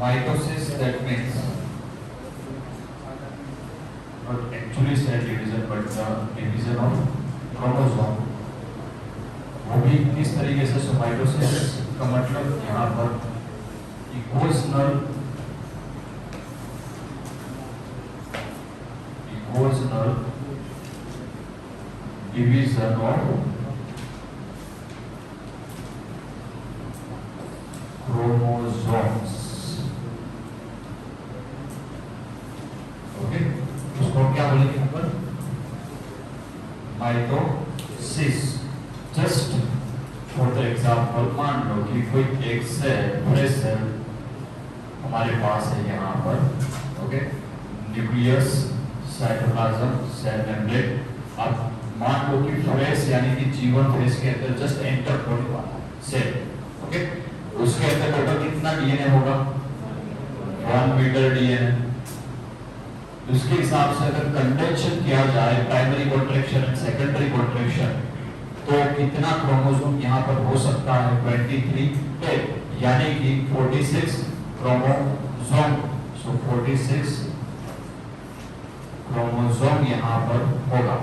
mitosis, that means not actually cell division but the division of chromosome, वो भी किस तरीके से। सो माइटोसिस का मतलब यहाँ पर equational division of chromosomes. Okay, उसको क्या बोलेंगे यहाँ पर? Mitosis. Just for the example, मान लो कि कोई एक सेल, फ्रेश सेल हमारे पास है यहाँ पर। Okay, nucleus, cytoplasm, cell membrane. अब मान लो कि फ्रेश यानी कि जीवन फेज के अंदर जस्ट एंटर होने वाला सेल। ओके, उसके अंदर टोटल कितना डीएनए होगा? 1 मीटर डीएनए। उसके हिसाब से अगर कंडेंशन किया जाए, primary contraction and secondary contraction, तो कितना क्रोमोसोम यहाँ पर हो सकता है? 23 यानी कि 46 क्रोमोसोम। सो 46 क्रोमोसोम यहाँ पर होगा।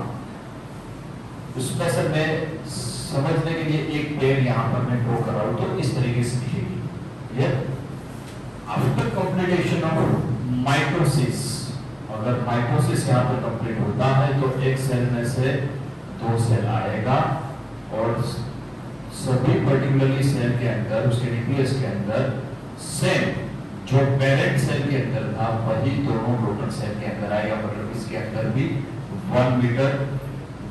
उसमें से मैं समझने के लिए एक पेड़ यहाँ पर मैं ड्रॉ कर रहा हूँ, तो इस तरीके से दिखेगी। आफ्टर कंप्लीटेशन ऑफ माइटोसिस, अगर माइटोसिस यहाँ पर कंप्लीट होता है तो एक सेल में से 2 सेल आएगा और सभी पर्टिकुलरली सेल के अंदर, उसके न्यूक्लियस के अंदर सेम जो पेरेंट सेल के अंदर था वही दोनों डॉटर सेल के अंदर आएगा। मतलब इसके अंदर भी 1 मीटर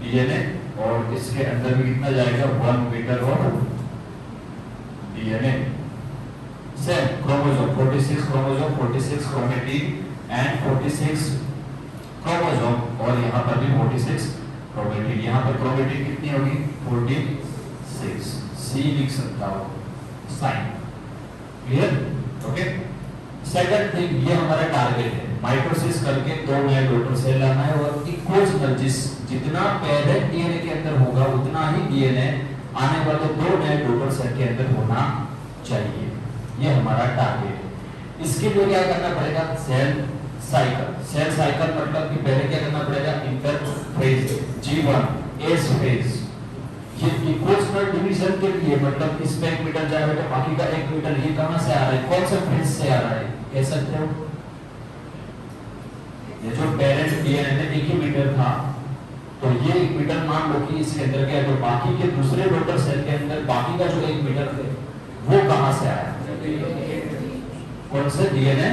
डीएनए और इसके अंदर भी कितना जाएगा? 1 मीटर और DNA. Same chromosome 46 chromosome, 46 chromatin and 46 chromosome, और यहाँ पर भी 46 क्रोमेटिन। यहाँ पर क्रोमेटिन कितनी होगी? 46। सी लिख सकता हो, sign. Clear? Okay. Second thing, ये हमारा टारगेट है, माइटोसिस करके 2 नए डॉटर सेल लाना है और इक्वल जितना पेरेंट डीएनए के अंदर होगा उतना ही डीएनए आने वाले 2 नए डॉटर सेल के अंदर होना चाहिए। ये हमारा टारगेट है। इसके लिए क्या करना पड़ेगा? Cell cycle. सेल साइकिल मतलब कि पहले क्या करना पड़ेगा? Interphase, G1 S phase. ये इक्वेशनल डिवीजन के लिए मतलब इसमें 1 मीटर जाएगा तो बाकी का 1 मीटर ये कहां से आ रहा है? कौन से फेज से आ रहा है? कह सकते हो? ये जो पेरेंट डीएनए में 1 ही मीटर था, तो ये 1 मीटर मान लो कि इसके अंदर गया, तो बाकी के दूसरे डॉटर सेल के अंदर बाकी का जो 1 मीटर है वो कहां से आया? कौन से? DNA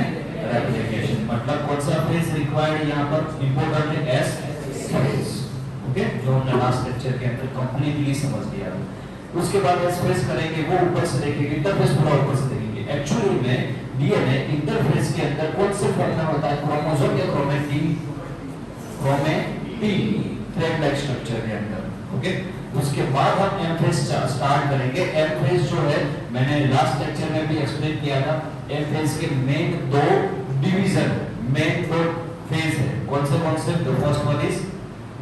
replication. मतलब कौन सा फेज रिक्वायर्ड यहाँ पर? इंपॉर्टेंट है एस फेज। ओके, जो हमने लास्ट लेक्चर के अंदर कंप्लीटली समझ लिया। उसके बाद एस फेज करेंगे, वो ऊपर से देखेंगे, इंटरफेस पूरा ऊपर से देखेंगे। एक्चुअली में डीएनए इंटरफेस के अंदर कौन से फॉर्म में होता है? क्रोमोसोम या chromatin? Chromatin thread like structure के अंदर। ओके, उसके बाद हम एम फेज स्टार्ट करेंगे। एम फेज जो है मैंने लास्ट लेक्चर में भी एक्सप्लेन किया था। एम फेज के मेन 2 डिवीजन, मेन 2 फेज है। कौन से? द फर्स्ट वन इज,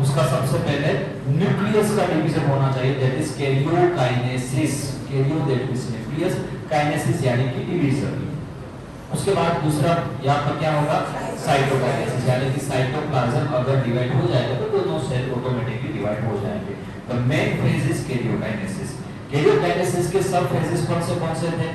उसका सबसे पहले न्यूक्लियस का डिवीजन होना चाहिए, that is karyokinesis. Cairo that means nucleus, kinesis यानी कि डिवीजन। उसके बाद दूसरा यहाँ पर क्या होगा? साइटोकाइनेसिस, यानी कि साइटोप्लाज्म अगर डिवाइड हो जाएगा तो दोनों सेल ऑटोमेटिकली डिवाइड हो जाएंगे। The main phase is karyokinesis. Karyokinesis के सब फेजेस कौन से थे?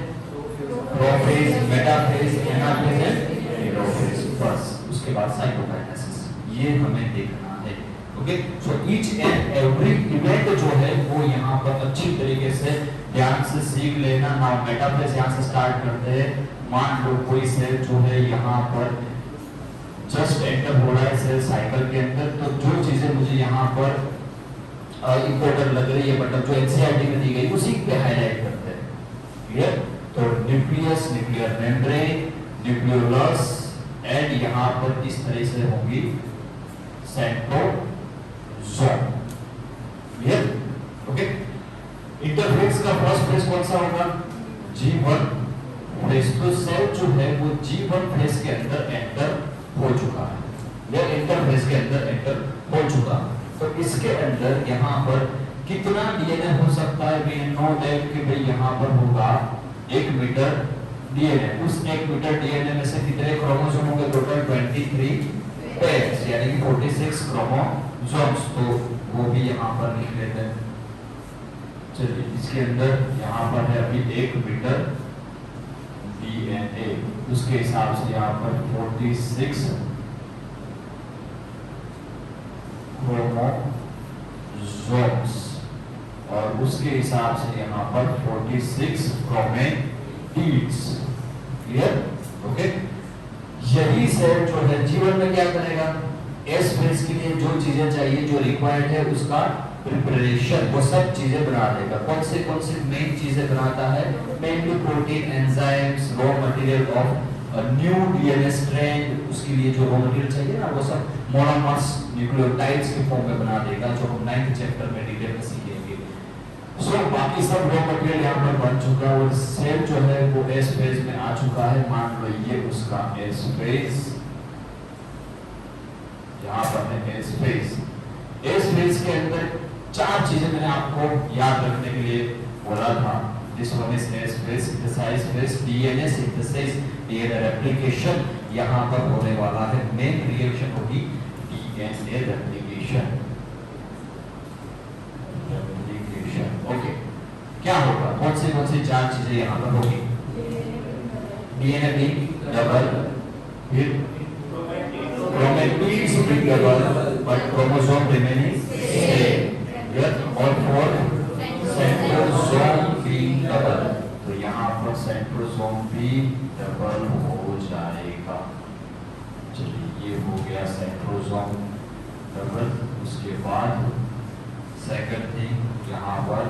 Prophase, metaphase, anaphase and telophase. बस उसके बाद साइटोकाइनेसिस, ये हमें देखना है। Okay, so each and every event जो है वो यहाँ पर अच्छी तरीके से ध्यान से सीख लेना। नाउ मेटाफेज यहाँ से स्टार्ट करते हैं। मान लो कोई सेल जो है यहाँ पर जस्ट एंटर हो रहा है सेल साइकिल के अंदर, तो जो चीजें मुझे यहाँ पर इंपॉर्टेंट लग रही है, मतलब जो एनसीईआरटी में दी गई उसी पे हाईलाइट करते हैं। क्लियर? तो nucleus, nuclear membrane, nucleolus and यहाँ पर इस तरह से होगी सेंट्रोसोम। क्लियर? ओके, इंटरफेस का फर्स्ट फेज कौन सा होगा? G1 phase. तो सेल जो है वो G1 फेज के अंदर एंटर हो चुका है, या इंटरफेस के अंदर एंटर हो चुका। तो इसके अंदर यहाँ पर कितना डीएनए हो सकता है? वी नो दैट कि भाई यहाँ पर होगा 1 मीटर डीएनए, उस 1 मीटर डीएनए में से कितने क्रोमोसोम होंगे? टोटल 23 पेयर्स, यानी कि 46 क्रोमोसोम्स। तो वो भी यहाँ पर लिख लेते हैं। चलिए, इसके अंदर यहाँ पर है अभी 1 मीटर डीएनए, उसके हिसाब से यहाँ पर 46 क्रोमोसोम्स और उसके हिसाब से यहाँ पर 46 क्रोमेटिड्स। क्लियर? ओके। यही सेल जो है जीवन में क्या करेगा? एस फेज के लिए जो चीजें चाहिए, जो रिक्वायर्ड है, उसका प्रिपरेशन, वो सब चीजें बना देगा। कौन से मेन चीजें बनाता है? Mainly protein, enzymes, raw material of new DNA strand, उसके लिए जो रॉ मटेरियल चाहिए ना, वो सब मोनोमर्स, न्यूक्लियोटाइड्स के फॉर्म में बना देगा, जो हम 9th चैप्टर में डिटेल में सीखेंगे। सो बाकी सब रॉ मटेरियल यहाँ पर बन चुका है और सेल जो है वो एस फेज में आ चुका है। मान लो ये उसका एस फेज, यहाँ पर है एस फेज। एस फेज के अंदर 4 चीजें मैंने आपको याद रखने के लिए बोला था। This one is S phase, synthesize phase, DNA synthesis, DNA replication यहाँ पर होने वाला है। मेन रिएक्शन होगी DNA replication। ओके, क्या होगा? कौन सी 4 चीजें यहाँ पर होगी? DNA भी डबल, फिर क्रोमेटिड्स भी double, but chromosome remaining same, और 4 सेंट्रोसोम भी डबल। तो यहाँ पर सेंट्रोसोम भी डबल हो जाएगा। चलिए, ये हो गया सेंट्रोसोम डबल। उसके बाद सेकंड थिंग, यहाँ पर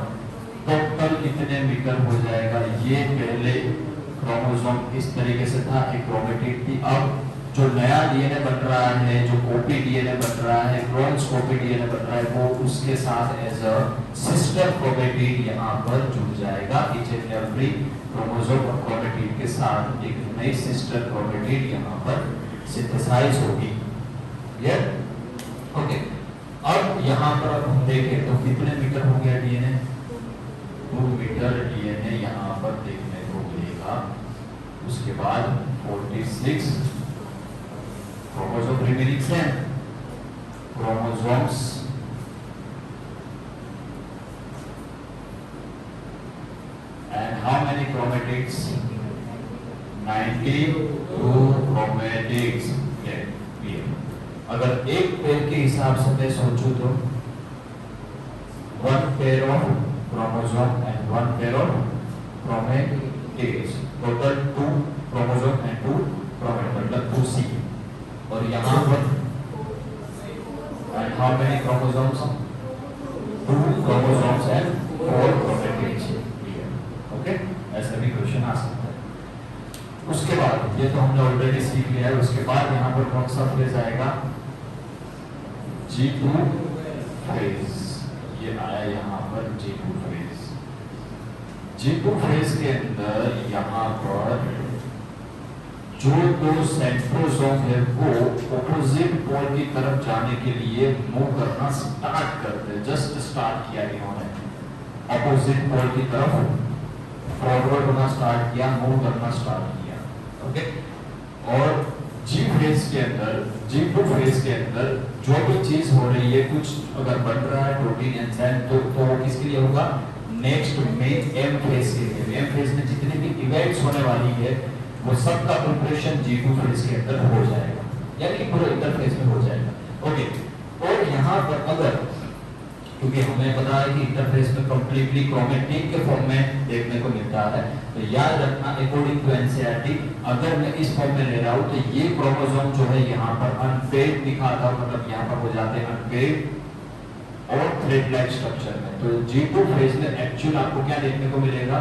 टोटल कितने मीटर हो जाएगा? ये पहले क्रोमोसोम इस तरीके से था, एक क्रोमेटिड थी। अब जो नया डीएनए बन रहा है, जो कॉपी डीएनए बन रहा है, क्रॉस कॉपी डीएनए बन रहा है, वो उसके साथ एज अ सिस्टर क्रोमेटिड यहाँ पर जुड़ जाएगा। ईच एंड एवरी क्रोमोसोम और क्रोमेटिड के साथ एक नई सिस्टर क्रोमेटिड यहाँ पर सिंथेसाइज होगी। क्लियर? ओके। अब यहाँ पर अब हम देखें तो कितने मीटर हो गया डीएनए? 2 मीटर डीएनए यहाँ पर देखने को मिलेगा। उसके बाद 46 chromosome remaining same, chromosomes and how many chromatids? 92 chromatids। clear? अगर एक पेयर के हिसाब से मैं सोचूं तो 1 pair of chromosome and 1 pair of chromatids, total 2 chromosome and 2 chromatids, मतलब 2C। और यहाँ पर and how many chromosomes? 2 chromosomes and 4 chromatids। Okay, ऐसा भी क्वेश्चन आ सकता है। उसके बाद ये तो हमने ऑलरेडी सीख लिया है। उसके बाद यहाँ पर कौन सा फेज आएगा? G2 phase. ये आया यहाँ पर G2 फेज। G2 फेज के अंदर यहाँ पर जो 2 सेंट्रोसोम है वो ऑपोजिट पोल की तरफ जाने के लिए मूव करना स्टार्ट करते हैं। जस्ट स्टार्ट किया इन्होंने, ऑपोजिट पोल की तरफ फॉरवर्ड होना स्टार्ट किया, मूव करना स्टार्ट किया। ओके। और जी फेज के अंदर, G2 फेज के अंदर जो भी चीज हो रही है, कुछ अगर बन रहा है प्रोटीन एंजाइम, तो वो किसके लिए होगा? नेक्स्ट मेन एम फेज के लिए। एम फेज में जितनी भी इवेंट्स होने वाली है वो सब का प्रिपरेशन G2 फेज के अंदर हो जाएगा, यानी कि पूरा इंटरफेस में हो जाएगा। ओके। और यहाँ पर अगर, क्योंकि हमें पता है कि इंटरफेस में कंप्लीटली क्रोमेटिन के फॉर्म में देखने को मिलता है, तो याद रखना अकॉर्डिंग टू एनसीईआरटी, अगर मैं इस फॉर्म में ले रहा हूँ तो ये क्रोमोसोम जो है यहाँ पर अनपेड दिखाता हूँ, मतलब यहाँ पर हो जाते हैं अनपेड और थ्रेड लाइक स्ट्रक्चर में। तो G2 फेज में एक्चुअल आपको क्या देखने को मिलेगा?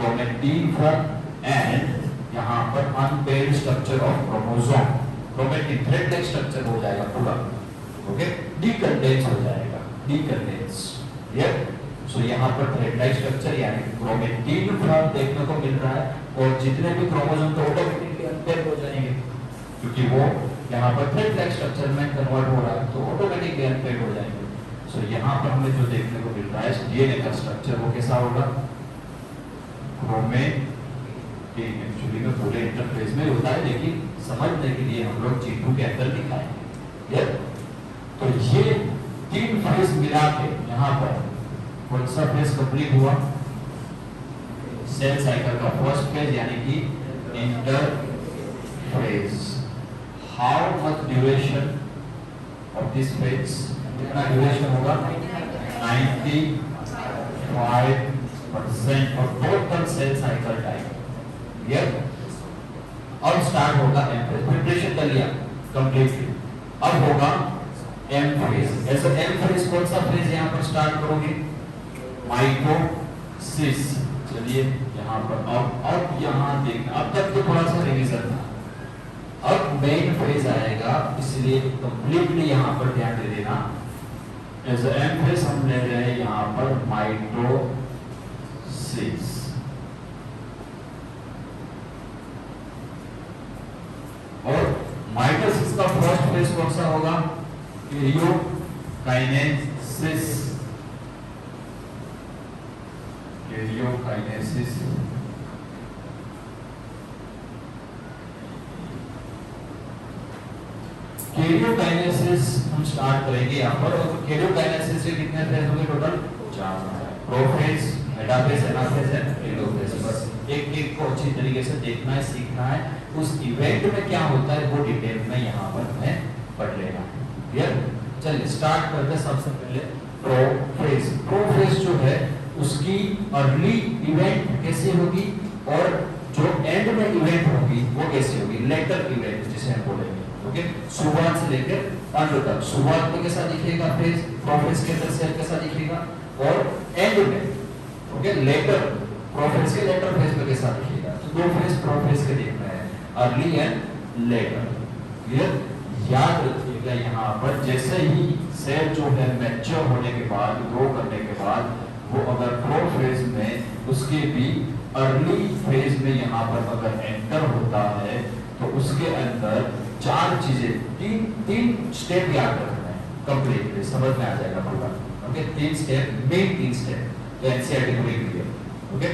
क्रोमेटिन फॉर्म एंड यहाँ पर unpaid structure of chromosome. Chromatin thread like structure हो जाएगा पूरा। ओके, डीकंडेंस हो जाएगा, डीकंडेंस। क्लियर? सो यहाँ पर थ्रेड लाइक स्ट्रक्चर यानी क्रोमेटिन फॉर्म देखने को मिल रहा है, और जितने भी क्रोमोसोम तो ऑटोमेटिकली अनपेड हो जाएंगे, क्योंकि वो यहाँ पर थ्रेड लाइक स्ट्रक्चर में कन्वर्ट हो रहा है, तो ऑटोमेटिकली अनपेड हो जाएंगे। सो यहाँ पर हमें जो देखने को मिल रहा है डीएनए का स्ट्रक्चर वो कैसा होगा? क्रोमेटिन एक्चुअली में पूरे इंटरफेस में होता है, लेकिन समझने के लिए हम लोग G2 के अंदर दिखाएंगे। तो ये 3 फेज मिला के यहाँ पर कौन सा फेज कंप्लीट हुआ? सेल साइकिल का फर्स्ट फेज यानी कि interphase. How much duration of this phase? कितना ड्यूरेशन होगा? 95% of total sale cycle time. Clear? अब स्टार्ट होगा एम फेज। प्रिपरेशन कर लिया कंप्लीटली, अब होगा एम फेज। ऐसे एम फेज कौन सा फेज यहाँ पर स्टार्ट करोगे? माइटोसिस। चलिए यहाँ पर अब यहाँ देखना, अब तक तो थोड़ा सा रिवीजन था, अब मेन फेज आएगा, इसलिए कंप्लीटली यहाँ पर ध्यान दे देना। एज एम फेज हम ले रहे हैं यहाँ पर माइटोसिस। और माइटोसिस का फर्स्ट फेज कौन सा होगा? कैरियोकाइनेसिस। कैरियोकाइनेसिस। कैरियोकाइनेसिस हम स्टार्ट करेंगे यहाँ पर। और कैरियोकाइनेसिस के कितने फेज होंगे total? 4। Prophase, metaphase, anaphase and telophase. बस एक को अच्छी तरीके से देखना है, सीखना है। उस इवेंट में क्या होता है वो डिटेल में यहाँ पर हमें पढ़ लेना है। क्लियर? चलिए स्टार्ट करते हैं। सबसे पहले प्रोफेज। प्रोफेज जो है उसकी अर्ली इवेंट कैसी होगी और जो एंड में इवेंट होगी वो कैसी होगी? लेटर इवेंट जिसे हम बोलेंगे। ओके, शुरुआत से लेकर अंत तक। शुरुआत में कैसा दिखेगा फेज? प्रोफेज के अंदर सेल कैसा दिखेगा? और एंड में ओके लेटर प्रोफेज के लेटर फेज में कैसा दिखेगा? तो 2 फेज प्रोफेज के देखना है, अर्ली एंड लेटर। क्लियर? याद रखिएगा यहाँ पर जैसे ही सेल जो है मैच्योर होने के बाद, ग्रो करने के बाद, वो अगर प्रोफेज में उसके भी अर्ली फेज में यहाँ पर अगर एंटर होता है तो उसके अंदर 4 चीजें, 3 स्टेप याद रखना है कंप्लीटली, समझ में आ जाएगा पूरा। Okay, 3 step, main 3 step NCERT को लिख दिया। ओके,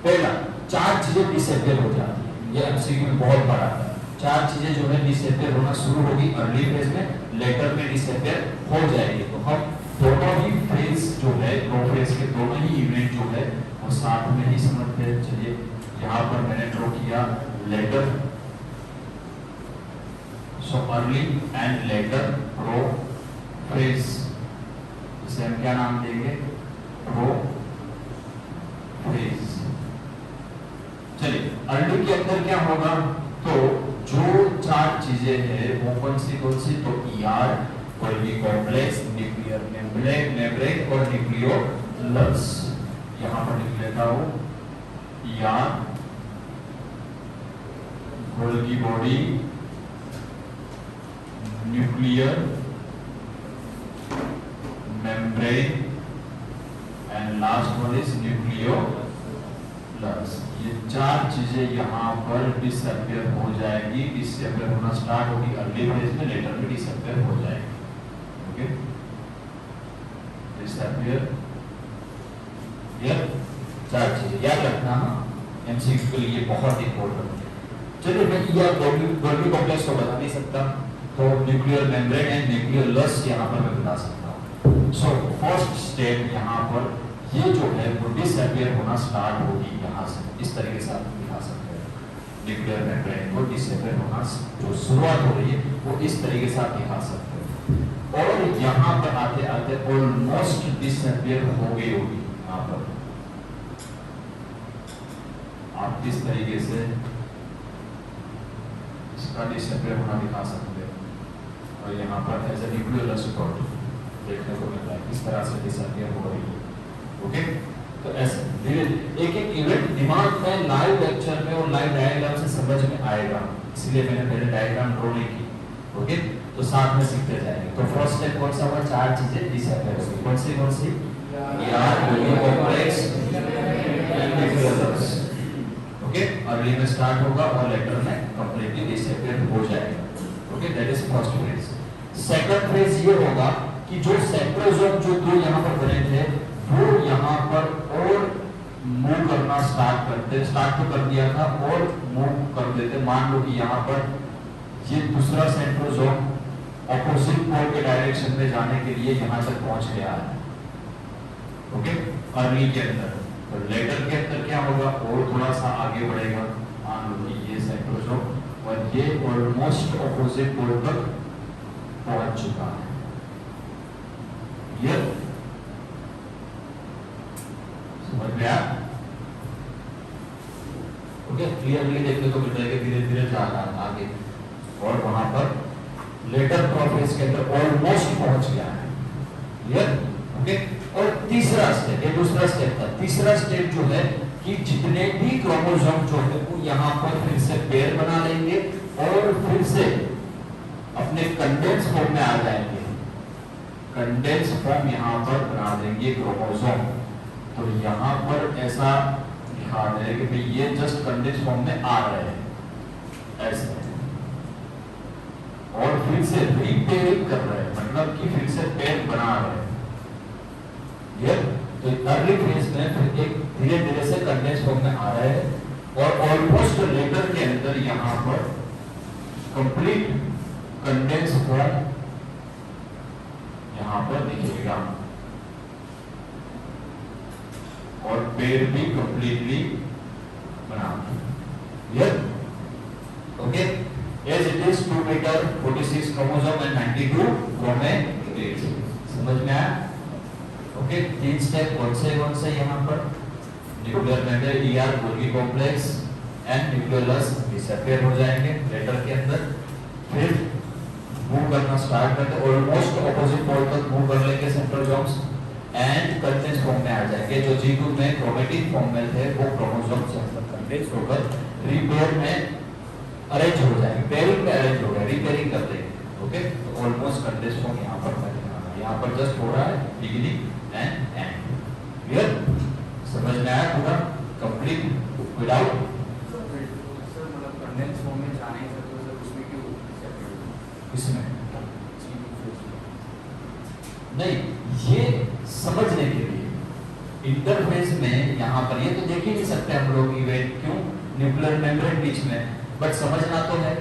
पहला 4 चीजें डिसअपियर हो जाती है। ये एमसीक्यू में बहुत बड़ा है। 4 चीजें जो है डिसअपियर होना शुरू होगी अर्ली फेज में, लेटर में डिसअपियर हो जाएगी। तो हम दोनों ही फेज जो है, प्रोफेज के दोनों ही इवेंट जो है वो साथ में ही समझते हैं। चलिए यहाँ पर मैंने ड्रॉ किया letter. So early and later prophase, इसे हम क्या नाम देंगे? prophase। चलिए अर्ली के अंदर क्या होगा? तो जो 4 चीजें हैं वो कौन सी? तो ER, Golgi complex, nuclear membrane और न्यूक्लियोलस। यहाँ पर लिख लेता हूँ ER, Golgi body, nuclear membrane and last one is nucleolus. ये 4 चीजें यहाँ पर डिसअपियर हो जाएगी। डिसअपियर होना स्टार्ट होगी अर्ली फेज में, लेटर में डिसअपियर हो जाएगी। Okay, disappear. ये 4 चीजें याद रखना, एमसीक्यू के लिए बहुत इंपॉर्टेंट है। चलिए मैं ये गोल्गी कॉम्प्लेक्स को बता नहीं सकता, तो न्यूक्लियर मेम्ब्रेन एंड न्यूक्लियोलस यहाँ पर मैं बता सकता हूँ। सो फर्स्ट स्टेप यहाँ पर ये जो है वो डिसअपियर होना स्टार्ट होगी यहाँ से। इस तरीके से आप दिखा सकते हैं न्यूक्लियर मेम्ब्रेन को डिसअपियर होना जो शुरुआत हो रही है वो इस तरीके से आप दिखा सकते हैं। और यहाँ पर आते आते ऑलमोस्ट डिसअपियर हो गई होगी। यहाँ पर आप किस तरीके से इसका डिसअपियर होना दिखा सकते हैं। और यहाँ पर एज ए न्यूक्लियोलस रिपोर्ट देखने को मिल रहा है किस तरह से डिसअपियर हो रही है। ओके, तो ऐसे एक इवेंट दिमाग में लाइव लेक्चर में और लाइव डायग्राम से समझ में आएगा, इसलिए मैंने पहले डायग्राम ड्रॉ नहीं की। ओके, तो साथ में सीखते जाएंगे। तो फर्स्ट स्टेप कौन सा हुआ? 4 चीजें डिसअपियर होगी। कौन सी? Complex, nucleolus. ओके, अर्ली में स्टार्ट होगा और लेटर में कंप्लीटली डिसअपियर हो जाएगा। Okay, that is first phase. Second phase ये होगा कि जो सेंट्रोसोम जो 2 यहाँ पर बने थे वो यहाँ पर और मूव करना स्टार्ट तो कर दिया था और मूव कर देते। मान लो कि यहाँ पर ये दूसरा सेंट्रोसोम ऑपोजिट पोल के डायरेक्शन में जाने के लिए यहाँ तक पहुंच गया है, ओके, अर्ली के अंदर। तो लेटर के अंदर क्या होगा, और थोड़ा सा आगे बढ़ेगा। मान लो कि ये सेंट्रोसोम और ये ऑलमोस्ट ऑपोजिट पोल तक पहुंच चुका है। ये समझ में आया? ओके, क्लियरली देखने को मिल रहा है कि धीरे धीरे जा रहा है आगे, और वहां पर लेटर प्रोफेज के अंदर ऑलमोस्ट पहुंच गया है। क्लियर? ओके। और तीसरा स्टेप, ये दूसरा स्टेप था। तीसरा स्टेप जो है कि जितने भी क्रोमोसोम जो है वो यहाँ पर फिर से पेयर बना लेंगे और फिर से अपने कंडेंस फॉर्म में आ जाएंगे। कंडेंस फॉर्म यहाँ पर बना देंगे क्रोमोसोम। तो यहाँ पर ऐसा दिखा रहे हैं कि भाई ये जस्ट कंडेंस फॉर्म में आ रहे हैं ऐसे, और फिर से रीपेयरिंग कर रहे हैं, मतलब कि फिर से पेयर बना रहे हैं। ये तो अर्ली फेज में फिर एक धीरे धीरे से कंडेंस फॉर्म में आ रहे हैं और ऑलमोस्ट लेटर के अंदर यहाँ पर कंप्लीट कंडेंस फॉर्म यहाँ पर दिखेगा और पेड़ भी कंप्लीटली बना। Clear? Okay, as it is 2 metre 46 chromosome and 92 chromatids. समझ में आया? ओके, तीन स्टेप कौन से यहाँ पर nuclear membrane, ER, Golgi complex and nucleus disappear हो जाएंगे लेटर के अंदर। फिर मूव करना स्टार्ट करते, ऑलमोस्ट ऑपोजिट पोल तक मूव कर लेंगे सेंट्रोसोम्स एंड कंडेंस फॉर्म में आ जाएंगे। जो G2 में क्रोमेटिन फॉर्म में थे वो क्रोमोसोम से कंडेंस होकर रीपेयर में अरेंज हो जाएंगे, पेयरिंग में अरेंज हो गए, रीपेयरिंग कर देंगे। ओके, तो ऑलमोस्ट कंडेंस फॉर्म यहाँ पर बनेगा, यहाँ पर जस्ट हो रहा है बिगिनिंग एंड एंड। क्लियर? समझ में आया पूरा कंप्लीट विदाउट? सर मतलब कंडेंस फॉर्म में जाने से तो सर उसमें क्यों इसमें नहीं, ये समझने के लिए इंटरफेस में यहाँ पर ये तो देख ही नहीं सकते हम लोग इवेंट, क्यों? न्यूक्लियर मेम्ब्रेन बीच में, बट समझना तो है।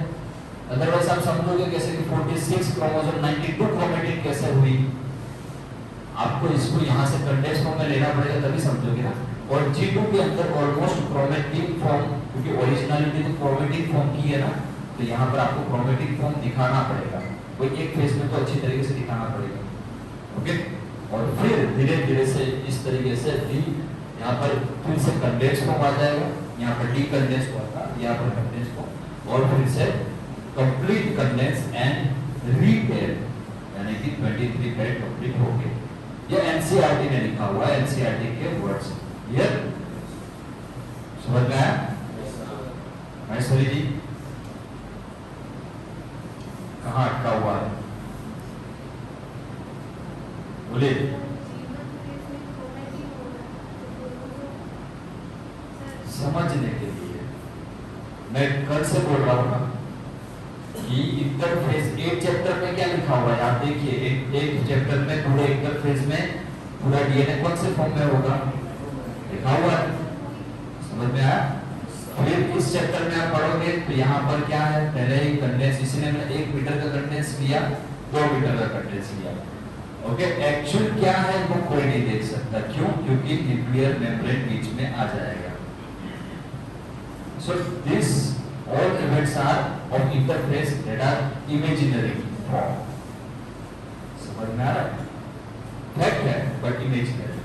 अदरवाइज आप समझोगे कैसे कि 46 क्रोमोसोम 92 क्रोमेटिन कैसे हुई? आपको इसको यहाँ से कंडेंस फॉर्म में लेना पड़ेगा तभी समझोगे ना। और G2 के अंदर ऑलमोस्ट क्रोमेटिन फॉर्म, क्योंकि ओरिजिनलिटी तो क्रोमेटिन फॉर्म की है ना, तो यहाँ पर आपको क्रोमेटिन फॉर्म दिखाना पड़ेगा, कोई एक फेज में तो अच्छी तरीके से दिखाना पड़ेगा। ओके, और फिर धीरे धीरे से इस तरीके से भी यहाँ पर फिर से कंडेंस फॉर्म आ जाएगा, यहाँ पर डी कंडेंस होगा, यहाँ पर कंडेंस फॉर्म, और फिर से कंप्लीट कंडेंस एंड रीपेयर, यानी कि 23 पेयर कंप्लीट हो गए। ये एनसीईआरटी में लिखा हुआ है, एनसीईआरटी के वर्ड्स। ये समझ में आया? महेश्वरी जी कहाँ अटका हुआ है? बोलिए। समझने के लिए मैं कल से बोल रहा हूँ ना कि इंटरफेस एक चैप्टर में क्या लिखा हुआ है आप देखिए। एक चैप्टर में पूरे इंटरफेस में पूरा डीएनए कौन से फॉर्म में होगा लिखा हुआ है, समझ में आया? फिर इस चैप्टर में आप पढ़ोगे तो यहाँ पर क्या है, पहले ही कंडेंस, इसने 1 मीटर का कंडेंस लिया, 2 मीटर का कंडेंस लिया। ओके, एक्चुअल क्या है वो कोई नहीं देख सकता, क्यों? क्योंकि न्यूक्लियर मेम्ब्रेन बीच में आ जाएगा। So this all events are of interface that are imaginary form. समझ में आ रहा है? फैक्ट है बट इमेजिनरी।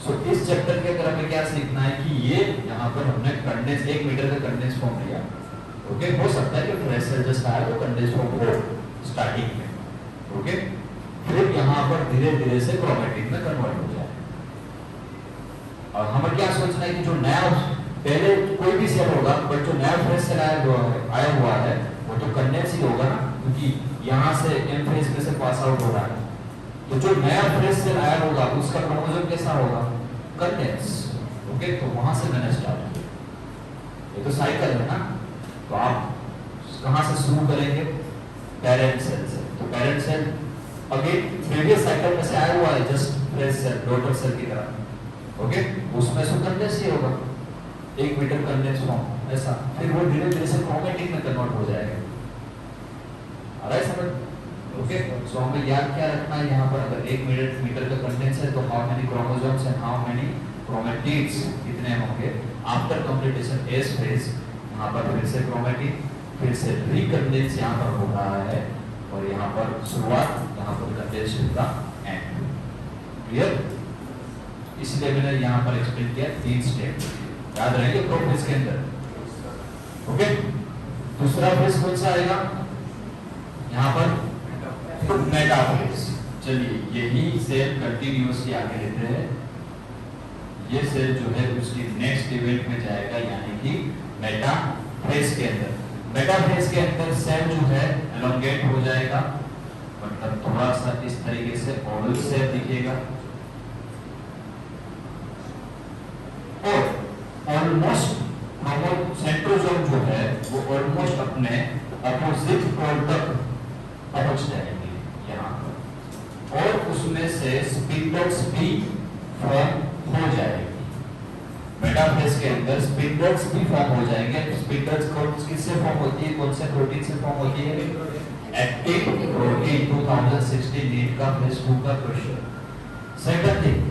सो इस चैप्टर के अंदर हमें क्या सीखना है कि ये यहाँ पर हमने कंडेंस 1 मीटर का कंडेंस फॉर्म लिया। ओके, हो सकता है कि फ्रेश सेल जस्ट आया तो कंडेंस फॉर्म हो स्टार्टिंग में। ओके, फिर यहाँ पर धीरे धीरे से क्रोमेटिन में कन्वर्ट हो जाए। और हमें क्या सोचना है कि जो नया पहले कोई भी सेल होगा, बट जो नया फ्रेश सेल आया हुआ है वो तो कंडेंस ही होगा ना, क्योंकि यहाँ से एम फेज में से पास आउट हो रहा है। तो जो नया फ्रेश सेल आया होगा उसका क्रोमोसोम कैसा होगा? कंडेंस। ओके, तो वहां से मैंने स्टार्ट किया। ये तो साइकिल है ना, तो आप कहाँ से शुरू करेंगे? पेरेंट सेल से। तो parent cell again previous cycle में से आया हुआ है, just fresh cell daughter cell की तरह। ओके, उसमें से कंडेंस ही होगा 1 मीटर कंडेंस फॉर्म ऐसा, फिर वो धीरे धीरे से क्रोमेटिक में कन्वर्ट हो जाएगा। आ रहा है समझ? ओके, सो हमें याद क्या रखना है यहाँ पर, अगर 1 मीटर का कंडेंस है तो how many chromosomes and how many chromatids कितने होंगे। आफ्टर कंप्लीटेशन एस फेज यहाँ पर फिर से क्रोमेटिड, फिर से रिकंडेंस यहाँ पर हो रहा है, और यहाँ पर शुरुआत, यहाँ पर कंडेंस का एंड। क्लियर? इसलिए मैंने यहाँ पर एक्सप्लेन किया 3 स्टेप, याद रहेंगे प्रोफेज के अंदर। ओके, दूसरा फेज कौन सा आएगा यहाँ पर? मेटाफेज। चलिए यही सेल कंटिन्यूअसली आगे लेते हैं, ये सेल जो है उसकी नेक्स्ट इवेंट में जाएगा, यानी कि मेटाफेज के अंदर। मेटाफेज के अंदर सेल जो है एलोंगेट हो जाएगा, मतलब थोड़ा सा इस तरीके से ओवल सेल दिखेगा, और ऑलमोस्ट सेंट्रोसोम जो है वो ऑलमोस्ट अपने अपोजिट पोल तक पहुंच जाएंगे यहाँ पर, और उसमें से स्पिंडल्स भी फॉर्म हो जाएगी। मेटाफेज के अंदर स्पिंडल्स भी फॉर्म हो जाएंगे। स्पिंडल्स किससे फॉर्म होती है, कौन से प्रोटीन से फॉर्म होती है? Actin protein. 2016 नीट का फेज 2 का क्वेश्चन। सेकंड थिंग,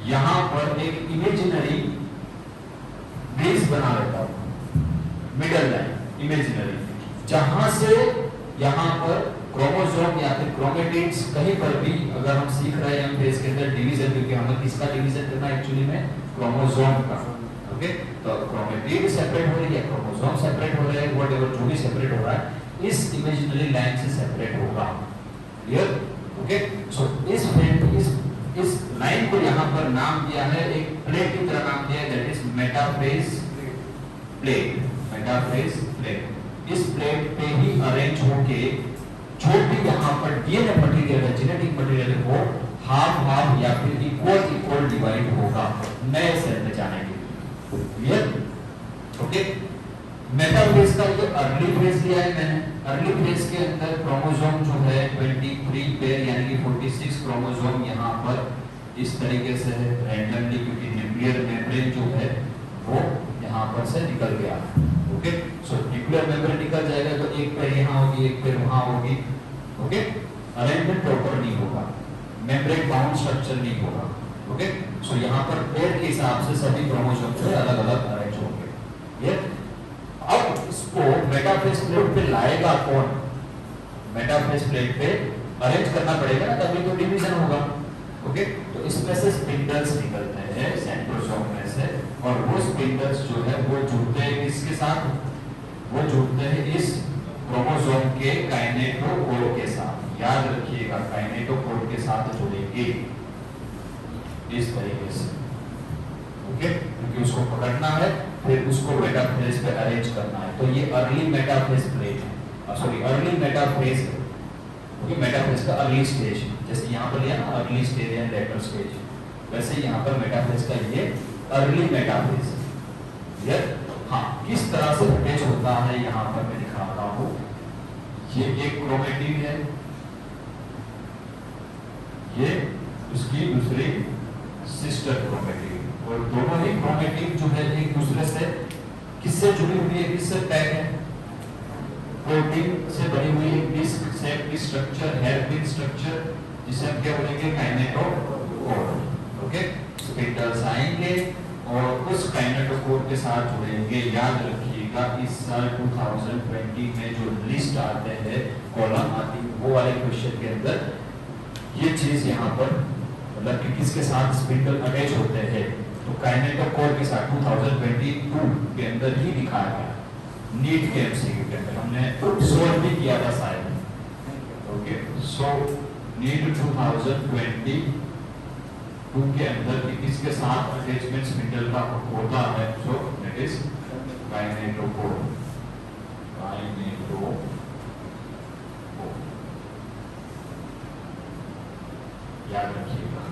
यहाँ पर एक इमेजिनरी बेस बना रहता है, मिडल लाइन इमेजिनरी, जहां से यहाँ पर क्रोमोसोम या फिर क्रोमेटिड्स कहीं पर भी, अगर हम सीख रहे हैं फेज के अंदर डिवीजन, क्योंकि हमें किसका डिवीजन करना है एक्चुअली में? क्रोमोसोम का। ओके, तो क्रोमेटिड सेपरेट हो रही है, क्रोमोसोम सेपरेट हो रहे हैं, व्हाटएवर जो भी सेपरेट हो रहा है इस इमेजिनरी लाइन से सेपरेट होगा। क्लियर? ओके, सो इस लाइन को यहाँ पर नाम दिया है, एक प्लेट की तरह नाम दिया है, that is metaphase plate. Metaphase plate, इस प्लेट पे ही अरेंज होके जो भी यहाँ पर डीएनए मटेरियल है, जेनेटिक मटेरियल है, वो हाफ हाफ या फिर इक्वल डिवाइड होगा नए सेल में जाने के लिए। क्लियर? ओके, मेटाफेज का ये अर्ली फेज लिया है मैंने। अर्ली फेज के अंदर क्रोमोसोम जो है 23 पेयर यानी कि 46 क्रोमोसोम यहाँ पर इस तरीके से है रैंडमली, क्योंकि न्यूक्लियर मेम्ब्रेन जो है वो यहाँ पर से निकल गया। ओके, सो न्यूक्लियर मेम्ब्रेन निकल जाएगा तो एक पेयर यहाँ होगी, एक पेयर वहाँ होगी। ओके, अरेंजमेंट प्रॉपर नहीं होगा, मेम्ब्रेन बाउंड स्ट्रक्चर नहीं होगा। ओके, सो यहाँ पर पेयर के हिसाब से सभी क्रोमोसोम जो है अलग अलग अरेंज होंगे। ये अब इसको मेटाफेज प्लेट पे लाएगा कौन? मेटाफेज प्लेट पे अरेंज करना पड़ेगा ना, तभी तो डिवीजन होगा। ओके, तो इसमें से स्पिंडल्स निकलते हैं सेंट्रोसोम में से, और वो स्पिंडल्स जो है वो जुड़ते हैं किसके साथ? वो जुड़ते हैं इस क्रोमोसोम के काइनेटोकोर के साथ। याद रखिएगा, काइनेटोकोर के साथ जुड़ेंगे इस तरीके से। ओके, क्योंकि उसको पकड़ना है, फिर उसको मेटाफेज पे अरेंज करना है। तो ये अर्ली मेटाफेज प्लेट है, सॉरी अर्ली मेटाफेज है, क्योंकि मेटाफेज का अर्ली स्टेज, जैसे यहाँ पर लिया ना अर्ली स्टेज या लेटर स्टेज, वैसे यहाँ पर मेटाफेज का ये अर्ली मेटाफेज। क्लियर? हाँ, किस तरह से अटैच होता है यहाँ पर मैं दिखा रहा हूँ। ये एक क्रोमेटिन है, ये उसकी दूसरी सिस्टर क्रोमेटिन, और दोनों ही क्रोमेटिन जो है एक दूसरे से किससे जुड़ी हुई है, किससे पैक है? प्रोटीन से बनी हुई एक डिस्क शेप की स्ट्रक्चर, हेयरपिन स्ट्रक्चर, जिसे हम क्या बोलेंगे? काइनेटोकोर। ओके, स्पिंडल्स आएंगे और उस काइनेटोकोर के साथ जुड़ेंगे। याद रखिएगा, इस साल 2020 में जो लिस्ट आते हैं, कॉलम आती है, वो वाले क्वेश्चन के अंदर ये चीज यहाँ पर, मतलब कि किसके साथ स्पिंडल अटैच होते हैं, तो काइनेटोकोर के साथ 2022 के अंदर ही दिखाया गया। नीट के एमसीक्यू के अंदर हमने सोल्व भी किया था शायद। ओके, सो नीट 2022 के अंदर किसके साथ अटैचमेंट स्पिंडल का होता है? So that is kinetochore. याद रखिएगा।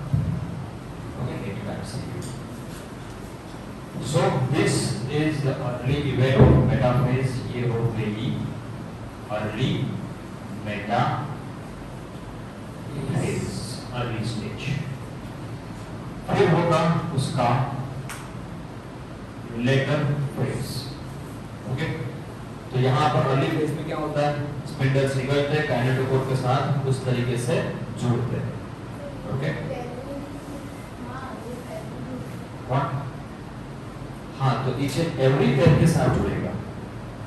So this is the early event of metaphase। ये हो गई early metaphase, early stage। फिर होगा उसका लेटर फेज। ओके, तो यहाँ पर अर्ली फेज में क्या होता है, स्पिंडल्स निकलते हैं काइनेटोकोर के साथ, उस तरीके से जुड़ते हैं। ओके, हाँ, तो ईच एंड एवरी पेयर के साथ जुड़ेगा,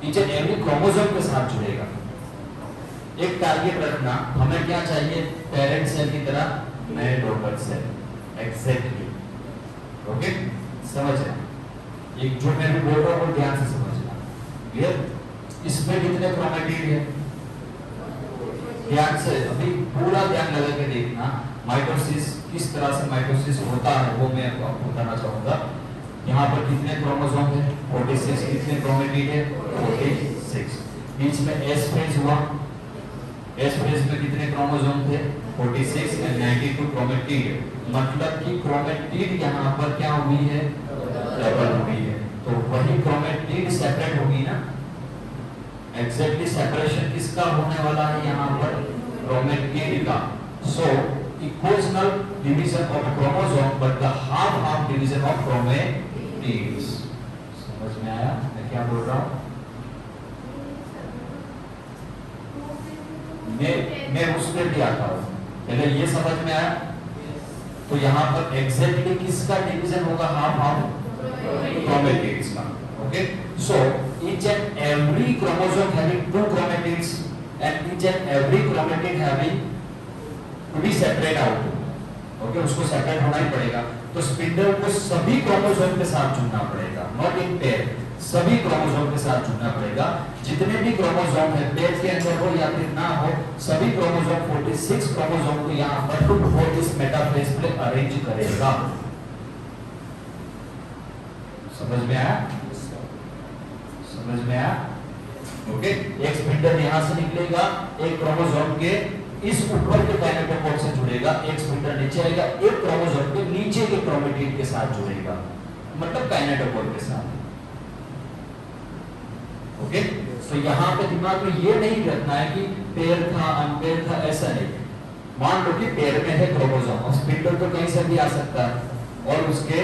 ईच एंड एवरी क्रोमोसोम के साथ जुड़ेगा। एक टारगेट रखना, हमें क्या चाहिए, पेरेंट सेल की तरह नए डॉटर सेल, एग्जैक्टली। ओके, समझ रहे हैं? एक जो मैं भी बोल रहा हूँ ध्यान से समझना, क्लियर? इसमें कितने क्रोमेटिड है, ध्यान से अभी पूरा ध्यान लगा के देखना। माइटोसिस किस तरह से माइटोसिस होता है वो मैं आपको बताना चाहूंगा। यहाँ पर कितने क्रोमोसोम है, 46, कितने क्रोमेटिड है, 46। बीच में एस फेज हुआ, एस फेज में कितने क्रोमोसोम थे, 46 एंड 92 क्रोमेटिड। मतलब कि क्रोमेटिड यहाँ पर क्या हुई है, डबल हुई है, तो वही क्रोमेटिड सेपरेट होगी ना। एग्जैक्टली सेपरेशन किसका होने वाला है यहाँ पर, क्रोमेटिड का। So equational division of chromosome but the half division of chromatids. समझ में आया मैं क्या बोल रहा हूँ? मैं उस पर भी आता हूँ, पहले ये समझ में आया। तो यहाँ पर एग्जैक्टली किसका डिवीजन होगा, हाफ क्रोमेटिड्स का। Okay, so each and every chromosome having 2 chromatids and each and every chromatid having to be separate out. Okay, उसको सेपरेट होना ही पड़ेगा। तो स्पिंडल को सभी क्रोमोसोम के साथ जुड़ना पड़ेगा, नॉट इन पेयर, सभी क्रोमोसोम के साथ जुड़ना पड़ेगा। जितने भी क्रोमोसोम है पेयर के अंदर हो या फिर ना हो, सभी क्रोमोसोम 46 क्रोमोसोम को यहाँ पर इस मेटाफेज पे अरेंज करेगा। समझ में आया? समझ में आया? ओके, एक स्पिंडल यहाँ से निकलेगा, एक क्रोमोसोम के इस ऊपर के काइनेटोकोर से जुड़ेगा, एक स्पिंडल नीचे आएगा, एक क्रोमोसोम के नीचे के क्रोमेटिड के साथ जुड़ेगा, मतलब काइनेटोकोर के साथ। ओके, तो यहाँ पे दिमाग में ये नहीं रखना है कि पेयर था अनपेयर था, ऐसा नहीं। मान लो कि पेयर में है क्रोमोसोम, और स्पिंडल तो कहीं से भी आ सकता है और उसके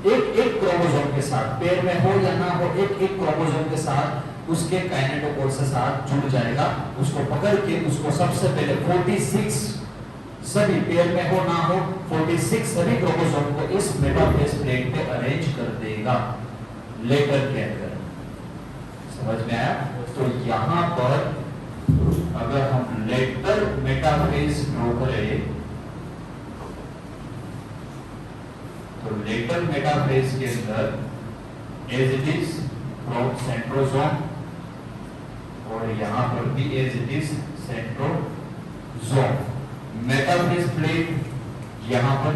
एक क्रोमोसोम के साथ, पेयर में हो या ना हो, एक क्रोमोसोम के साथ उसके काइनेटोकोर से साथ जुड़ जाएगा। उसको पकड़ के उसको सबसे पहले 46 सभी पेयर में हो ना हो 46 सभी क्रोमोसोम को इस मेटाफेज प्लेट पे अरेंज कर देगा लेटर के अंदर। समझ में आया? तो यहाँ पर अगर हम लेटर मेटाफेज ड्रॉ करें तो लेटर मेटाफेज के अंदर as it is from centrosome, और यहाँ पर भी as it is centrosome. Metaphase plate यहाँ पर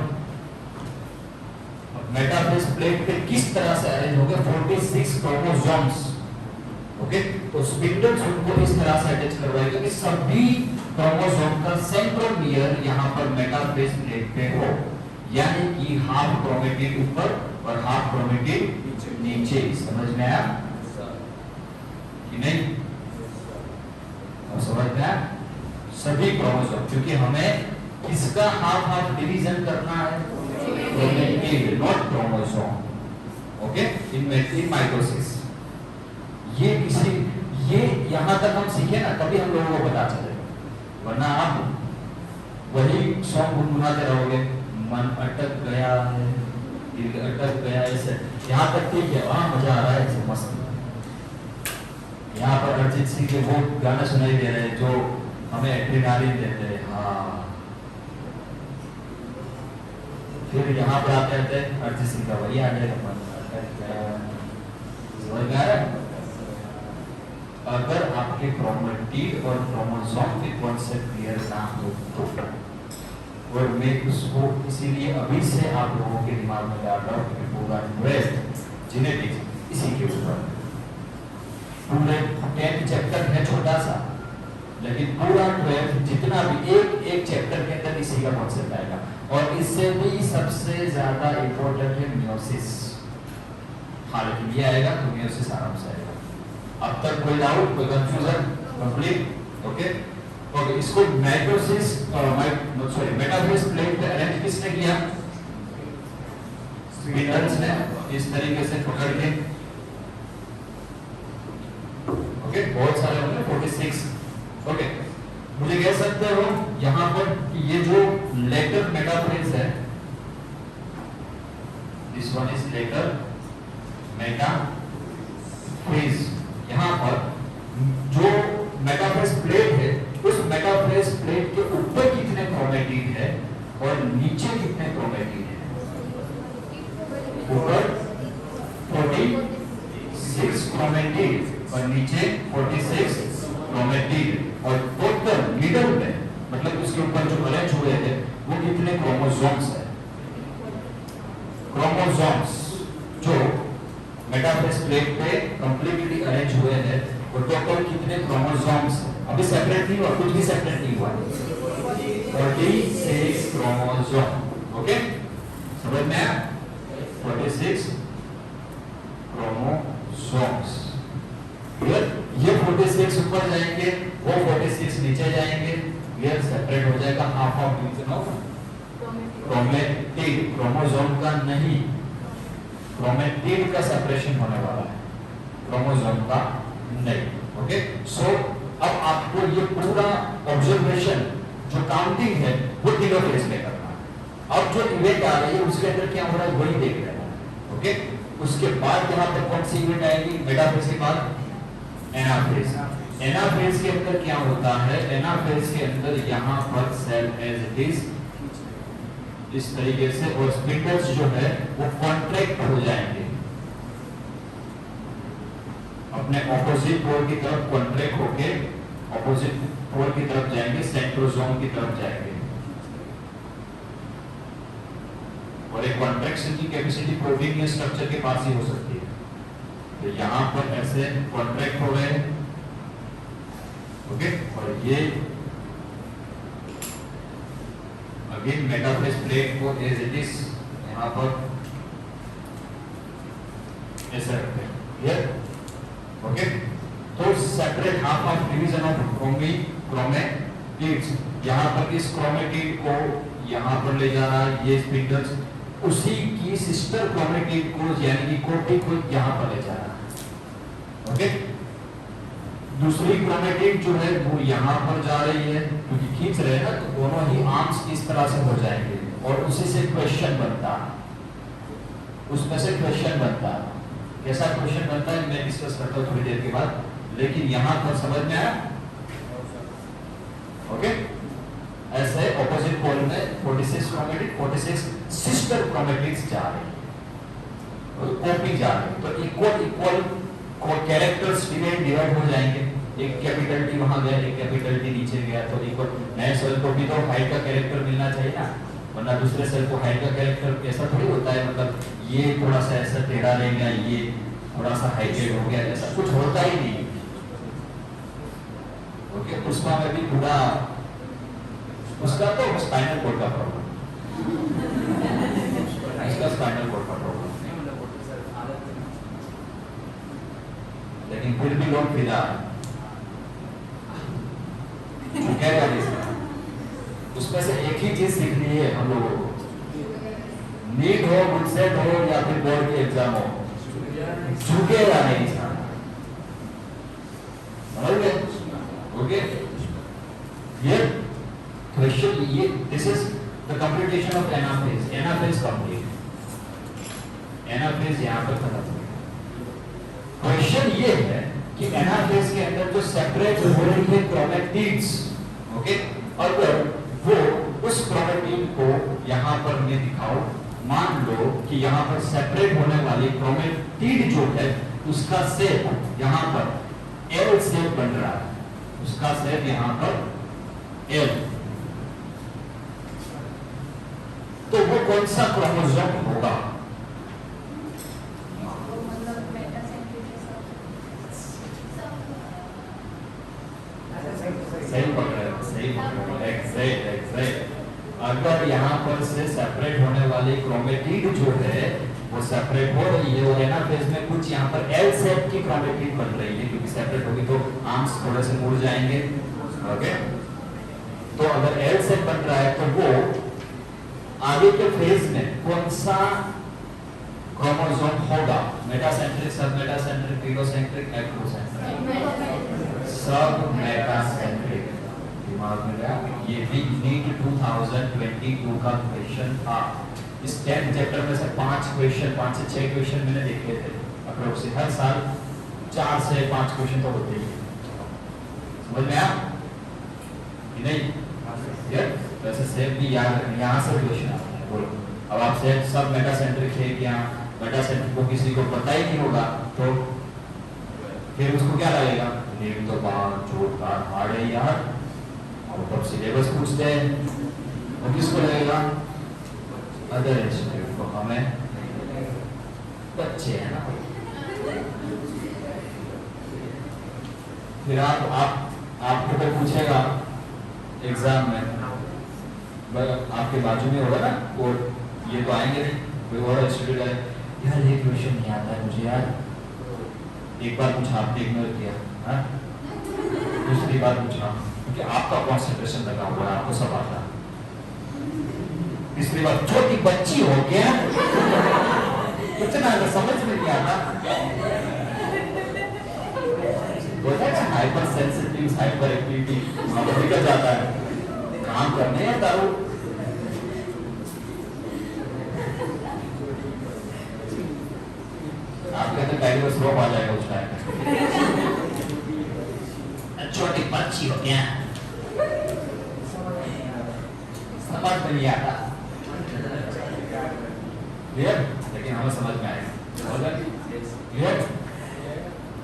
मेटाफेज प्लेट पे किस तरह से अरेंज हो गए, 46 क्रोमोसोम्स। ओके, तो स्पिंडल्स उनको इस तरह से अटैच करवाएगा कि सभी क्रोमोसोम का सेंट्रोमियर यहाँ पर मेटाफेज प्लेट पे हो, यानी कि हाफ क्रोमेटिड ऊपर और हाफ क्रोमेटिड नीचे। समझ में आया कि नहीं? अब समझ में आया? सभी क्रोमोसोम, क्योंकि हमें किसका हाफ डिवीजन करना है, chromatid not chromosome. Okay, in mitosis ये यहां तक हम सीखे ना, तभी हम लोगों को पता चलेगा, वरना आप वही सॉन्ग गुनगुनाते रहोगे, मन अटक गया है, दिल अटक गया, ऐसे यहाँ तक ठीक है, वहाँ मजा आ रहा है, ऐसे मस्त। यहाँ पर अरिजीत सिंह के वो गाने सुनाई दे रहे हैं जो हमें एड्रेनालिन देते हैं। हाँ, फिर यहाँ पर आते आते अरिजीत सिंह का वही आ जाएगा, मन अटक गया। समझ में आ रहा है? अगर आपके क्रोमेटिड और क्रोमोसोम के कॉन्सेप्ट क्लियर ना हो तो, और मैं उसको इसीलिए अभी से आप लोगों के दिमाग में डाल रहा हूँ कि पूरा 12 जेनेटिक्स इसी के ऊपर, पूरे 10 चैप्टर है छोटा सा, लेकिन पूरा 12 जितना भी एक चैप्टर के अंदर इसी का कॉन्सेप्ट आएगा। और इससे भी सबसे ज्यादा इंपॉर्टेंट है मियोसिस। हाँ, लेकिन ये आएगा तो मियोसिस आराम से आएगा। अब तक कोई डाउट, कोई कंफ्यूजन? कंप्लीट? ओके, ओके, इसको माइटोसिस मेटाफेज प्लेट पे अरेंज किसने किया? स्पिंडल्स ने इस तरीके से पकड़ के, ओके, बहुत सारे होंगे 46। ओके, मुझे कह सकते हो यहां पर कि ये जो लेटर मेटाफ्रेज है, दिस वन इज लेटर मेटाफ्रेज। यहां पर जो मेटाफ्रेज प्लेट है, उस मेटाफ्रेज प्लेट के ऊपर कितने क्रोमेटिड है और नीचे कितने क्रोमेटिड है? ऊपर 46 क्रोमेटिड और नीचे 46 क्रोमेटिड, और टोटल मिडल में, मतलब उसके ऊपर जो अरेंज हुए हैं वो कितने क्रोमोसोम्स है? क्रोमोसोम्स जो मेटाफेज प्लेट पे कंप्लीटली अरेंज हुए हैं वो टोटल कितने क्रोमोसोम्स? अभी सेपरेट नहीं हुआ, कुछ भी सेपरेट नहीं हुआ, 46 क्रोमोसोम। ओके, समझ में आया? 46 क्रोमोसोम्स। क्लियर? ये 46 ऊपर जाएंगे, वो 46 नीचे जाएंगे, क्लियर? सेपरेट हो जाएगा half of division of chromatid, chromosome का नहीं, क्रोमेटिड का सेपरेशन होने वाला है, क्रोमोसोम का नहीं। ओके, सो अब आपको ये पूरा ऑब्जर्वेशन जो काउंटिंग है वो टेलोफेज में करना है। अब जो इवेंट आ रही है उसके अंदर क्या हो रहा है वही देख रहे हैं। ओके, उसके बाद यहां पर कौन सी इवेंट आएगी? मेटाफेज के बाद एनाफेज। एनाफेज के अंदर क्या होता है? एनाफेज के अंदर यहां पर सेल एज इट इज इस तरीके से, और स्पिंडल्स जो है वो कॉन्ट्रैक्ट हो जाएंगे, अपने ऑपोजिट पोल की तरफ कॉन्ट्रैक्ट होके ऑपोजिट पोल की तरफ जाएंगे, सेंट्रोसोम की तरफ जाएंगे। और एक कॉन्ट्रैक्शन की कैपेसिटी प्रोटीन के स्ट्रक्चर के पास ही हो सकती है। तो यहां पर ऐसे कॉन्ट्रैक्ट हो गए, ओके, और ये अगेन मेटाफेज प्लेट को एज इट इज यहां पर ऐसे रखते हैं। क्लियर? ओके, तो separate half of division of chromatids, यहां पर इस क्रोमेटिड को यहां पर ले जा रहा है, ये स्पिंडल्स उसी की सिस्टर क्रोमेटिड को यानी कि कोटि को यहां पर ले जा रहा है। ओके, दूसरी क्रोमेटिड जो है वो यहां पर जा रही है, क्योंकि खींच रहे हैं ना, तो दोनों ही आर्म्स इस तरह से हो जाएंगे, और उसी से क्वेश्चन बनता है, उसमें से क्वेश्चन बनता है। कैसा क्वेश्चन बनता है मैं डिस्कस करता हूं थोड़ी देर के बाद, लेकिन यहां पर समझ में आया? ओके, ऐसे ऑपोजिट पोल में 46 क्रोमेटिड, 46 सिस्टर क्रोमेटिड्स जा रही है, कॉपी जा रही है, तो इक्वल कैरेक्टर्स डिवाइड हो जाएंगे। एक कैपिटल टी वहां गया, एक कैपिटल टी नीचे गया, तो इक्वल नए सेल को भी तो हाइट का कैरेक्टर मिलना चाहिए ना, वरना दूसरे सेल को हाइट का कैरेक्टर ऐसा थोड़ी होता है, मतलब ये थोड़ा सा ऐसा टेढ़ा रह गया, ये थोड़ा सा हाइटेड हो गया, ऐसा कुछ होता ही नहीं। ओके, उसका में भी पूरा उसका तो स्पाइनल कोड का प्रॉब्लम, इसका स्पाइनल कोड का प्रॉब्लम, लेकिन फिर भी लोग फिदा कहता नहीं। उसमें से एक ही चीज सीखनी है हम लोगों को, नीट हो, गुडसेट हो या फिर बोर्ड के एग्जाम हो, झुकेगा नहीं इंसान। ओके, ये क्वेश्चन, ये this is the completion of anaphase. Anaphase complete, anaphase यहां पर खत्म। क्वेश्चन ये है कि एनाफेज के अंदर जो सेपरेट हो रही है क्रोमेटिड्स, ओके, अगर वो उस क्रोमेटिड को यहां पर मैं दिखाऊं, मान लो कि यहां पर सेपरेट होने वाली क्रोमेटिड जो है उसका शेप यहां पर एल शेप बन रहा है, उसका शेप यहां पर एल, तो वो कौन सा क्रोमोसोम होगा? सही पकड़े, सही पकड़े, एग्जैक्ट। अगर यहाँ पर से सेपरेट होने वाली क्रोमेटिड जो है वो सेपरेट हो रही है, और एनाफेज में कुछ यहाँ पर एल शेप की क्रोमेटिड बन रही है, क्योंकि सेपरेट होगी तो आर्म्स थोड़े से मुड़ जाएंगे। ओके, तो अगर एल शेप बन रहा है तो वो आगे के फेज में कौन सा क्रोमोसोम होगा मेटासेंट्रिक, सब मेटासेंट्रिक, टीलोसेंट्रिक, एक्टोसेंट्रिक, सब मेटासेंट्रिक। दिमाग में गया? ये भी नीट 2022 का क्वेश्चन था। इस 10th चैप्टर में से 5 से 6 क्वेश्चन मैंने देखे थे अप्रोक्स। हर साल 4 से 5 क्वेश्चन तो होते ही। समझ में आया कि नहीं? वैसे सेम भी याद रखना, यहाँ से क्वेश्चन आता है। बोलो अब आपसे सब मेटासेंट्रिक है क्या? मेटासेंट्रिक को किसी को पता ही नहीं होगा तो फिर उसको क्या लगेगा? नेम तो बात जोरदार हार्ड है यार, आउट ऑफ सिलेबस पूछते हैं, वो किसको लगेगा? अदर इंस्टीट्यूट को। हमें बच्चे हैं ना। फिर आपको तो पूछेगा एग्जाम में, आपके बाजू में होगा ना और ये तो आएंगे नहीं, कोई और इंस्टीट्यूट है, यार ये क्वेश्चन नहीं आता है मुझे यार, एक बार पूछा आपने इग्नोर किया, हाँ दूसरी बार पूछा क्योंकि आपका कॉन्सेंट्रेशन लगा हुआ है, आपको सब आता है, तीसरी बार छोटी बच्ची हो गया इतना समझ में नहीं आता। हाइपर सेंसिटिव, हाइपर एक्टिविटी निकल जाता है, काम करने हैं दारू। आपके तो टाइम में स्लोप आ जाएगा उस टाइम। छोटी बच्ची हो गया, समझ में नहीं आता, लेकिन हमें समझ में आएगा।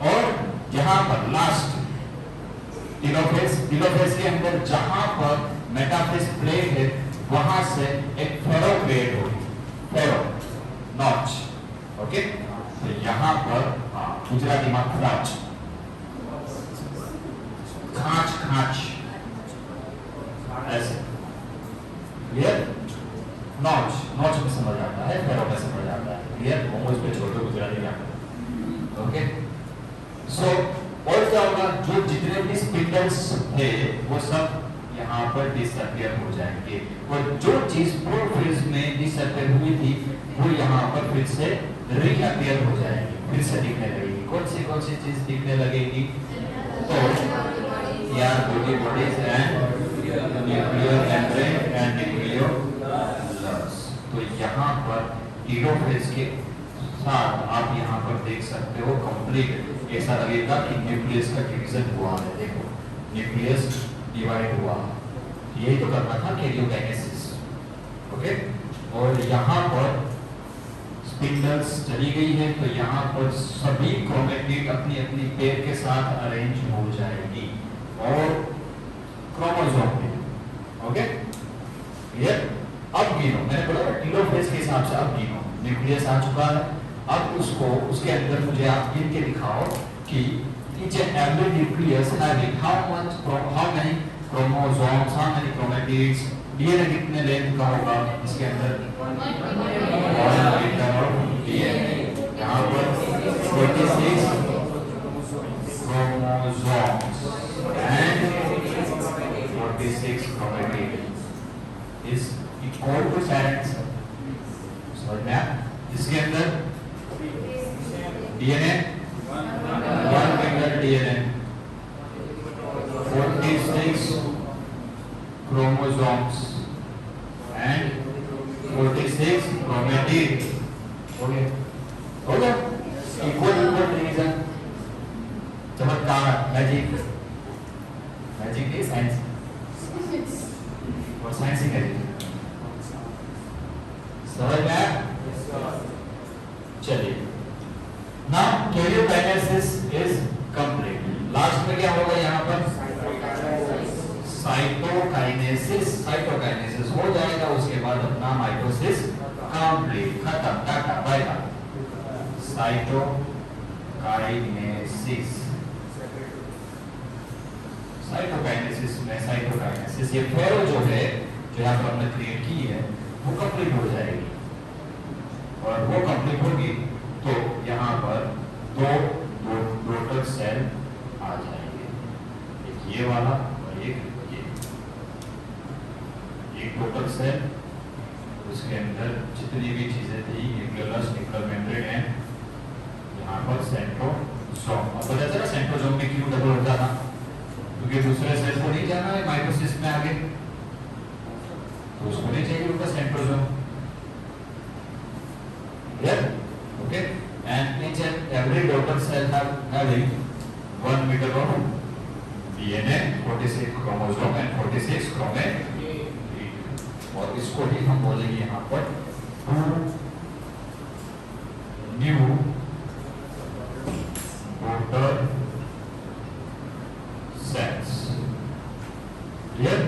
और जहां पर लास्ट टीलोफेज के अंदर जहां पर मेटाफेज प्लेट है वहां से एक फेरो क्रिएट होगी, फेरो नॉच। ओके, तो यहां पर गुजराती में खांच, खांच खांच ऐसे क्लियर। नॉच, नॉच में समझ आता है, फेरो में समझ आता है, क्लियर। वो इस पे छोड़ दो गुजराती में। ओके, सो और क्या होगा, जो जितने भी स्पिंडल्स थे वो सब यहाँ पर डिसअपियर हो जाएंगे, और जो चीज प्रोफेज में डिसअपियर हुई थी वो यहाँ पर फिर से रीअपियर हो जाएगी, फिर से दिखने लगेगी। कौन सी चीज दिखने लगेगी? तो यार bodies and nuclear membrane and nucleolus. तो यहाँ पर टीलोफेज के साथ आप यहाँ पर देख सकते हो कंप्लीट ऐसा लगेगा कि न्यूक्लियस का डिवीजन हुआ है। देखो न्यूक्लियस डिवाइड हुआ, यही तो करना था कैरियोकाइनेसिस। ओके, और यहाँ पर स्पिंडल्स चली गई है तो यहाँ पर सभी क्रोमेटिड अपनी अपनी पेयर के साथ अरेंज हो जाएगी और क्रोमोसोम में। Okay clear. अब गिनो, मैंने बोला टीलोफेज के हिसाब से अब गिनो, न्यूक्लियस आ चुका है, अब उसको उसके अंदर मुझे आप गिन के दिखाओ कि each and every nucleus having how many chromosomes, how many chromatids, DNA कितने लेंथ का होगा इसके अंदर? 1 मीटर ऑफ DNA। यहाँ पर 46 chromosomes and 46 chromatids is equal to 7। समझ में आया? इसके अंदर DNA 1 metre DNA, 46 chromosomes and 46 chromatids। हो गया इक्वल डिवीजन। चमत्कार, मैजिक, मैजिक नहीं साइंस, और साइंस ही करेगी। समझ में आया? चलिए, now karyokinesis is complete. Last में क्या होगा यहाँ पर? साइटोकाइनेसिस। साइटोकाइनेसिस हो जाएगा, उसके बाद अपना माइटोसिस कंप्लीट, खत्म, ta-ta bye bye. Cytokinesis, cytokinesis में साइटोकाइनेसिस ये फेरो जो है, जो यहाँ पर हमने क्रिएट की है, वो कंप्लीट हो जाएगी, और वो कंप्लीट होगी तो यहाँ पर दो टोटल सेल आ जाएंगे, एक ये वाला और एक ये, एक टोटल सेल, उसके उसके अंदर जितनी भी चीजें थी न्यूक्लियोलस, न्यूक्लियर मेम्ब्रेन है, यहाँ पर सेंट्रोसोम। अब पता चला सेंट्रोसोम में क्यों डबल होता था, क्योंकि दूसरे सेल को नहीं जाना है माइटोसिस में आगे, तो उसको नहीं चाहिए उनका centrosome. Clear? Okay? And each and every daughter cell having 1 meter of DNA, 46 chromosome and 46 chromatid। और इसको ही हम बोलेंगे यहाँ पर न्यू daughter cells। Clear?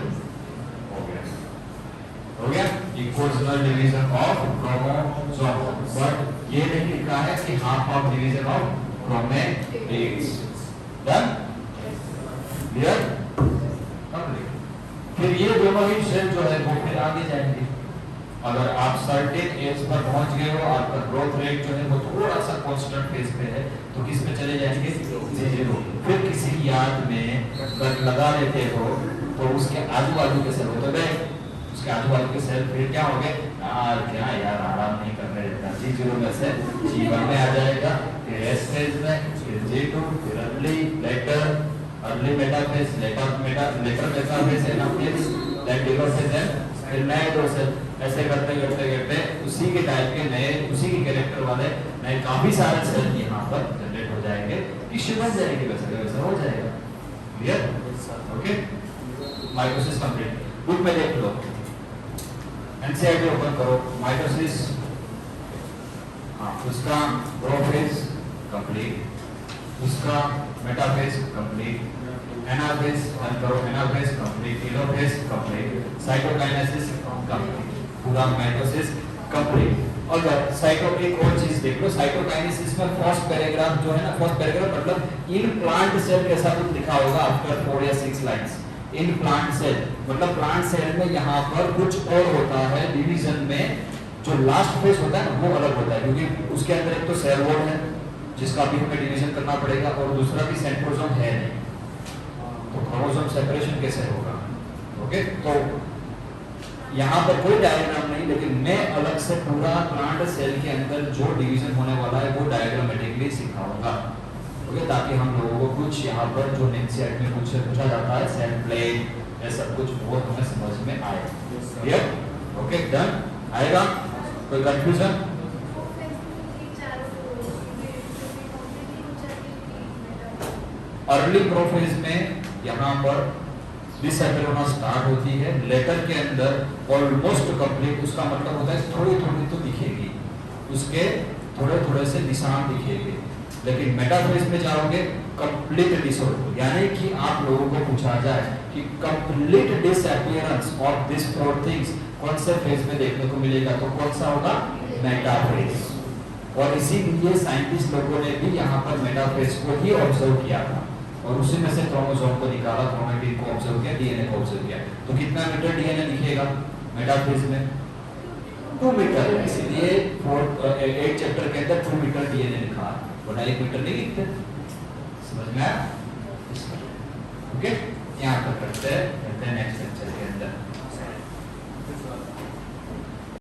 हो गया equal division of chromosome, but ये नहीं लिखा है कि half of division of chromatids. Done? Clear? फिर ये दोनों ही सेल जो है वो फिर आगे जाएंगे। अगर आप सर्टेन एज पर पहुंच गए हो, आपका ग्रोथ रेट जो है वो थोड़ा सा कांस्टेंट फेज पे है, तो किस पे चले जाएंगे? जीरो। फिर किसी याद में अगर लगा लेते हो तो उसके आजू बाजू के सेल होते गए, उसके आजू बाजू के सेल फिर क्या हो गए? क्या यार आराम नहीं कर रहे हैं, G0 में से G1 में आ जाएगा, फिर S फेज में, फिर G2, फिर अर्ली मेटाफेज, लेटर मेटाफेज है ना, फिर टेलोफेज है, फिर नए दो सेल, ऐसे करते करते करते उसी के टाइप के नए, उसी के कैरेक्टर वाले नए काफी सारे सेल यहाँ पर जनरेट हो जाएंगे, टिश्यू बन जाएगी, वैसा हो जाएगा। Clear? Okay, mitosis complete. Book में देख लो, एनसीईआरटी ओपन करो, माइटोसिस, हाँ उसका प्रोफेज कंप्लीट, उसका मेटाफेज कंप्लीट, एनाफेज करो, anaphase complete, telophase complete, cytokinesis complete, पूरा माइटोसिस कंप्लीट। अगर साइटो एक और चीज देख लो, साइटोकाइनेसिस में फर्स्ट पैराग्राफ जो है ना, फर्स्ट पैराग्राफ मतलब इन प्लांट सेल के साथ लिखा होगा आफ्टर 4 या 6 लाइंस। इन प्लांट सेल मतलब प्लांट सेल में यहाँ पर कुछ और होता है डिवीजन में, जो लास्ट फेज होता है ना वो अलग होता है, क्योंकि उसके अंदर एक तो सेल वॉल है जिसका भी हमें डिवीजन करना पड़ेगा, और दूसरा भी सेंट्रोसोम है नहीं, तो क्रोमोसोम सेपरेशन कैसे होगा? ओके, तो यहाँ पर कोई डायग्राम नहीं, लेकिन मैं अलग से पूरा प्लांट सेल के अंदर जो डिवीजन होने वाला है वो डायग्रामेटिकली सिखाऊंगा, ओके, ताकि हम लोगों को कुछ यहाँ पर जो एनसीईआरटी में पूछा जाता है सेल प्लेन ये सब कुछ वो हमें समझ में आए। क्लियर? Okay, done? आएगा? कोई कंफ्यूजन? अर्ली प्रोफेज में यहाँ पर डिसएपीयर होना स्टार्ट होती है, लेटर के अंदर ऑलमोस्ट कंप्लीट, उसका मतलब होता है थोड़ी थोड़ी तो दिखेगी, उसके थोड़े थोड़े से निशान दिखेंगे, लेकिन मेटाफेज में जाओगे कंप्लीट डिसऑर्डर, यानी कि आप लोगों को पूछा जाए कि complete disappearance of this four things कौन से फेज में देखने को मिलेगा, तो कौन सा होगा? मेटाफेज। और इसीलिए साइंटिस्ट लोगों ने भी यहाँ पर मेटाफेज को ही ऑब्जर्व किया था, और उसी में से क्रोमोसोम को निकाला, क्रोमेटिन को ऑब्जर्व किया, डीएनए को ऑब्जर्व किया। तो कितना मीटर डीएनए दिखेगा मेटाफेज में? 2 मीटर। इसलिए 8 चैप्टर के अंदर 2 मीटर डीएनए लिखा है, वरना 1 मीटर नहीं लिखते। समझ में आया? ओके, यहाँ तक करते हैं नेक्स्ट लेक्चर के अंदर।